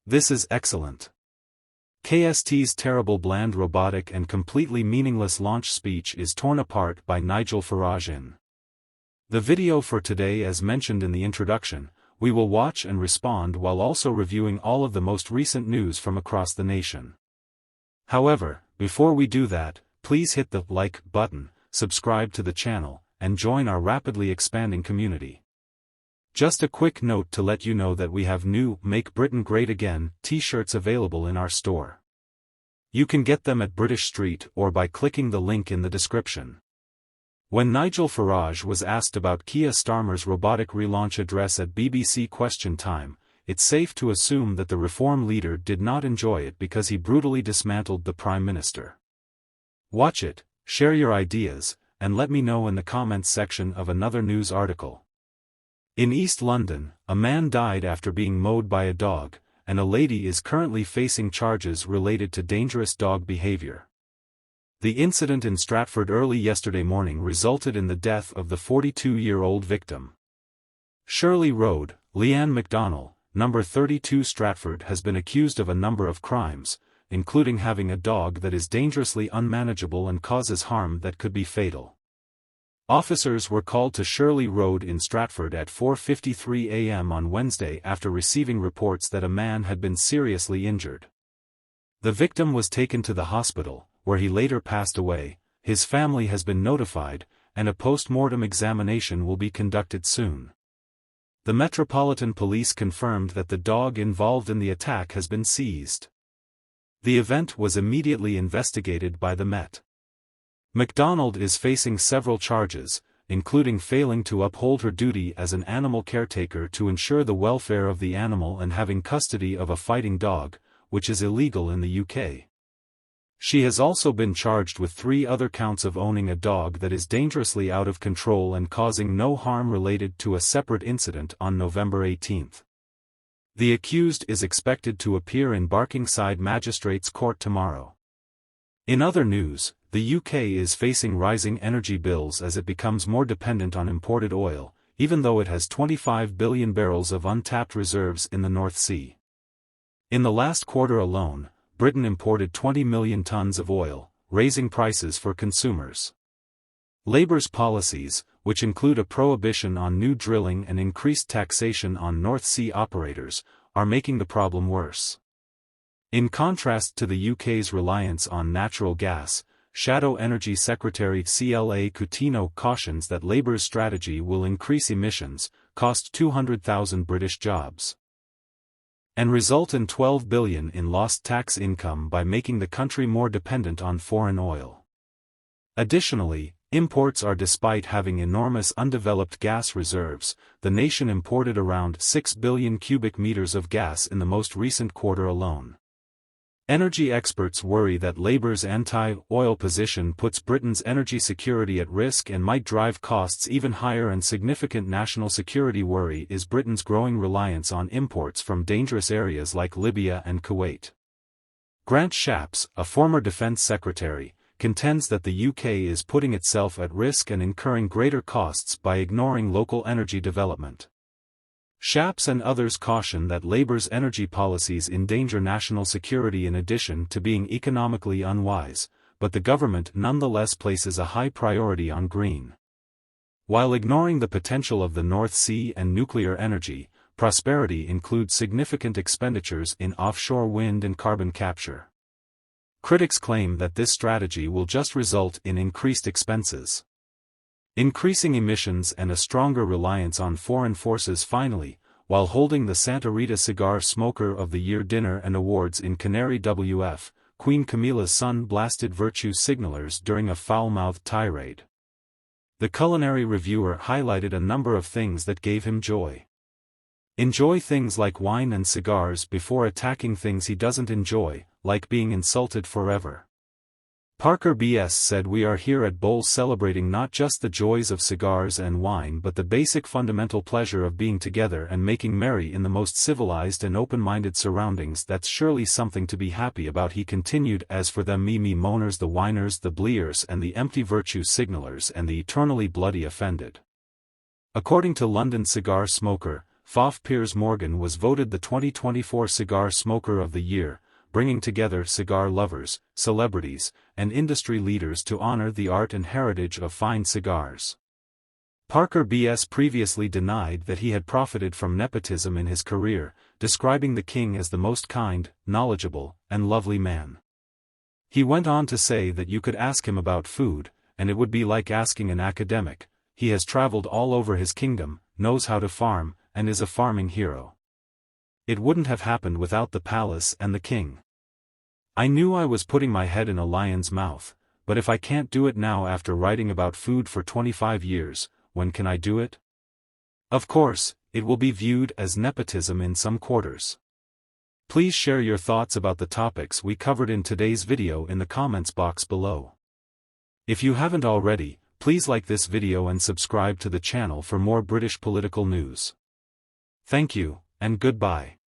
This is excellent. KST's terrible bland robotic and completely meaningless launch speech is torn apart by Nigel Farage in the video for today. As mentioned in the introduction, we will watch and respond while also reviewing all of the most recent news from across the nation. However, before we do that, please hit the like button, subscribe to the channel, and join our rapidly expanding community. Just a quick note to let you know that we have new Make Britain Great Again t-shirts available in our store. You can get them at British Street or by clicking the link in the description. When Nigel Farage was asked about Keir Starmer's robotic relaunch address at BBC Question Time, it's safe to assume that the Reform leader did not enjoy it because he brutally dismantled the Prime Minister. Watch it, share your ideas, and let me know in the comments section of another news article. In East London, a man died after being mowed by a dog, and a lady is currently facing charges related to dangerous dog behavior. The incident in Stratford early yesterday morning resulted in the death of the 42-year-old victim. Shirley Road, Leanne McDonnell, number 32 Stratford, has been accused of a number of crimes, including having a dog that is dangerously unmanageable and causes harm that could be fatal. Officers were called to Shirley Road in Stratford at 4:53 a.m. on Wednesday after receiving reports that a man had been seriously injured. The victim was taken to the hospital, where he later passed away. His family has been notified, and a post-mortem examination will be conducted soon. The Metropolitan Police confirmed that the dog involved in the attack has been seized. The event was immediately investigated by the Met. McDonald is facing several charges, including failing to uphold her duty as an animal caretaker to ensure the welfare of the animal and having custody of a fighting dog, which is illegal in the UK. She has also been charged with 3 other counts of owning a dog that is dangerously out of control and causing no harm related to a separate incident on November 18. The accused is expected to appear in Barkingside Magistrates Court tomorrow. In other news, the UK is facing rising energy bills as it becomes more dependent on imported oil, even though it has 25 billion barrels of untapped reserves in the North Sea. In the last quarter alone, Britain imported 20 million tons of oil, raising prices for consumers. Labour's policies, which include a prohibition on new drilling and increased taxation on North Sea operators, are making the problem worse. In contrast to the UK's reliance on natural gas, Shadow Energy Secretary CLA Coutinho cautions that Labour's strategy will increase emissions, cost 200,000 British jobs, and result in 12 billion in lost tax income by making the country more dependent on foreign oil. Additionally, imports are despite having enormous undeveloped gas reserves. The nation imported around 6 billion cubic meters of gas in the most recent quarter alone. Energy experts worry that Labour's anti-oil position puts Britain's energy security at risk and might drive costs even higher, and significant national security worry is Britain's growing reliance on imports from dangerous areas like Libya and Kuwait. Grant Shapps, a former defence secretary, contends that the UK is putting itself at risk and incurring greater costs by ignoring local energy development. Shapps and others caution that Labour's energy policies endanger national security in addition to being economically unwise, but the government nonetheless places a high priority on green. While ignoring the potential of the North Sea and nuclear energy, prosperity includes significant expenditures in offshore wind and carbon capture. Critics claim that this strategy will just result in increased expenses, increasing emissions and a stronger reliance on foreign forces. Finally, while holding the Santa Rita Cigar Smoker of the Year dinner and awards in Canary Wharf, Queen Camilla's son blasted virtue signalers during a foul-mouthed tirade. The culinary reviewer highlighted a number of things that gave him joy. Enjoy things like wine and cigars before attacking things he doesn't enjoy, like being insulted forever. Parker BS said, "We are here at Bowls celebrating not just the joys of cigars and wine but the basic fundamental pleasure of being together and making merry in the most civilized and open-minded surroundings. That's surely something to be happy about," he continued. "As for them me moaners, the whiners, the bleers and the empty virtue signalers and the eternally bloody offended." According to London cigar smoker, Foff Piers Morgan was voted the 2024 Cigar Smoker of the Year, bringing together cigar lovers, celebrities, and industry leaders to honor the art and heritage of fine cigars. Parker B.S. previously denied that he had profited from nepotism in his career, describing the king as the most kind, knowledgeable, and lovely man. He went on to say that you could ask him about food, and it would be like asking an academic. He has traveled all over his kingdom, knows how to farm, and is a farming hero. It wouldn't have happened without the palace and the king. I knew I was putting my head in a lion's mouth, but if I can't do it now after writing about food for 25 years, when can I do it? Of course, it will be viewed as nepotism in some quarters. Please share your thoughts about the topics we covered in today's video in the comments box below. If you haven't already, please like this video and subscribe to the channel for more British political news. Thank you, and goodbye.